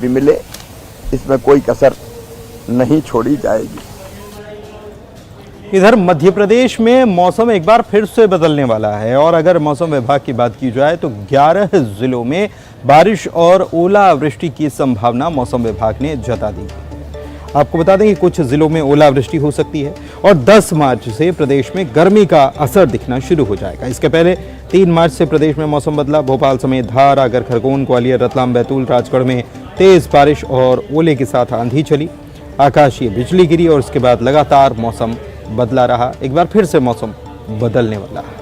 भी मिले, इसमें कोई कसर नहीं छोड़ी जाएगी। इधर मध्य प्रदेश में मौसम एक बार फिर से बदलने वाला है और अगर मौसम विभाग की बात की जाए तो 11 जिलों में बारिश और ओलावृष्टि की संभावना मौसम विभाग ने जता दी। आपको बता दें कि कुछ जिलों में ओलावृष्टि हो सकती है और 10 मार्च से प्रदेश में गर्मी का असर दिखना शुरू हो जाएगा। इसके पहले 3 मार्च से प्रदेश में मौसम बदला। भोपाल समेत धार, आगर, खरगोन, ग्वालियर, रतलाम, बैतूल, राजगढ़ में तेज बारिश और ओले के साथ आंधी चली, आकाशीय बिजली गिरी और उसके बाद लगातार मौसम बदला रहा। एक बार फिर से मौसम बदलने वाला है।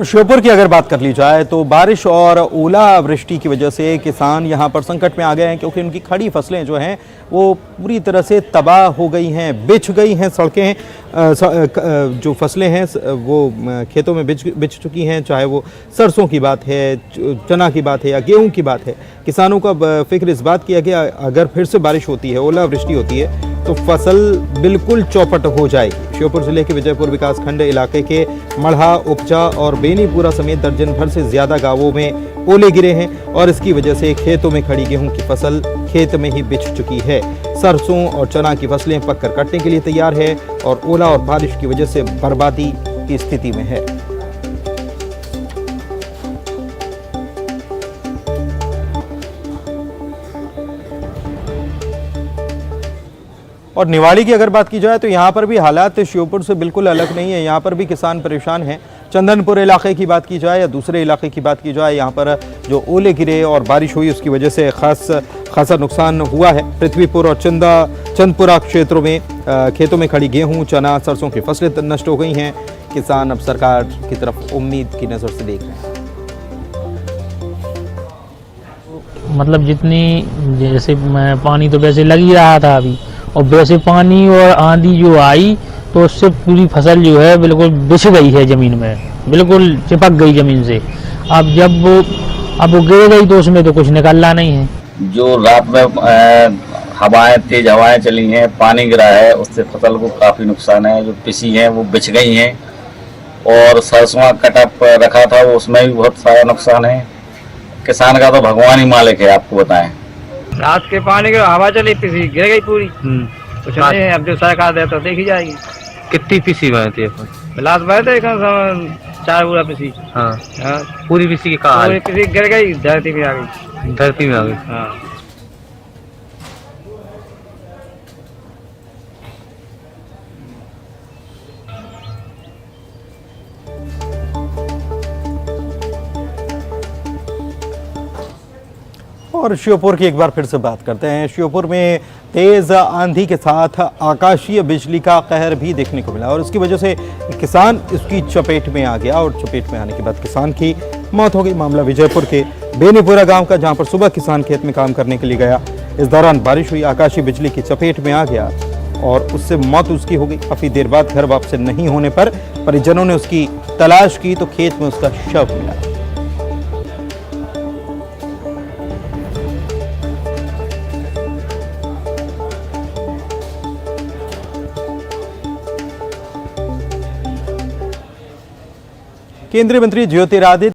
श्योपुर की अगर बात कर ली जाए तो बारिश और ओलावृष्टि की वजह से किसान यहां पर संकट में आ गए हैं, क्योंकि उनकी खड़ी फसलें जो हैं वो पूरी तरह से तबाह हो गई हैं, बिछ गई हैं। सड़कें, जो फसलें हैं वो खेतों में बिछ चुकी हैं, चाहे वो सरसों की बात है, चना की बात है या गेहूं की बात है। किसानों का फिक्र इस बात की है कि अगर फिर से बारिश होती है, ओलावृष्टि होती है तो फसल बिल्कुल चौपट हो जाएगी। श्योपुर जिले के विजयपुर विकासखंड इलाके के मढ़ा, उपचा और बेनीपुरा समेत दर्जन भर से ज्यादा गांवों में ओले गिरे हैं और इसकी वजह से खेतों में खड़ी गेहूं की फसल खेत में ही बिछ चुकी है। सरसों और चना की फसलें पककर कटने के लिए तैयार है और ओला और बारिश की वजह से बर्बादी की स्थिति में है। और निवाड़ी की अगर बात की जाए तो यहाँ पर भी हालात श्योपुर से बिल्कुल अलग नहीं है। यहाँ पर भी किसान परेशान हैं। चंदनपुर इलाके की बात की जाए या दूसरे इलाके की बात की जाए, यहाँ पर जो ओले गिरे और बारिश हुई उसकी वजह से खासा नुकसान हुआ है। पृथ्वीपुर और चंदपुरा क्षेत्रों में खेतों में खड़ी गेहूं, चना, सरसों की फसलें नष्ट हो गई हैं। किसान अब सरकार की तरफ उम्मीद की नज़र से देख रहे हैं। मतलब जितनी जैसे पानी तो वैसे लग ही रहा था अभी, और वैसे पानी और आंधी जो आई तो उससे पूरी फसल जो है बिल्कुल बिछ गई है ज़मीन में, बिल्कुल चिपक गई ज़मीन से। अब वो गिर गई तो उसमें तो कुछ निकलना नहीं है। जो रात में तेज हवाएं चली हैं, पानी गिरा है, उससे फसल को काफ़ी नुकसान है। जो पिसी हैं वो बिछ गई हैं और सरसों कटअप रखा था वो उसमें भी बहुत सारा नुकसान है। किसान का तो भगवान ही मालिक है, आपको बताएं। रात के पानी की हवा चली, पिसी गिर गई पूरी। कुछ नहीं है, अब जो सरकार दे तो देखी जाएगी। कितनी पिसी बहे थे? लास्ट बहे थे 4 पूरा पिसी। हाँ, पूरी पिसी की कहा? पूरी पिसी गिर गई, धरती में आ गई। धरती में आ गई। हाँ। और श्योपुर की एक बार फिर से बात करते हैं। श्योपुर में तेज आंधी के साथ आकाशीय बिजली का कहर भी देखने को मिला और उसकी वजह से किसान इसकी चपेट में आ गया और चपेट में आने के बाद किसान की मौत हो गई। मामला विजयपुर के बेनीपुरा गांव का, जहां पर सुबह किसान खेत में काम करने के लिए गया, इस दौरान बारिश हुई, आकाशीय बिजली की चपेट में आ गया और उससे मौत उसकी हो गई। काफी देर बाद घर वापस नहीं होने पर परिजनों ने उसकी तलाश की तो खेत में उसका शव मिला। केंद्रीय मंत्री ज्योतिरादित्य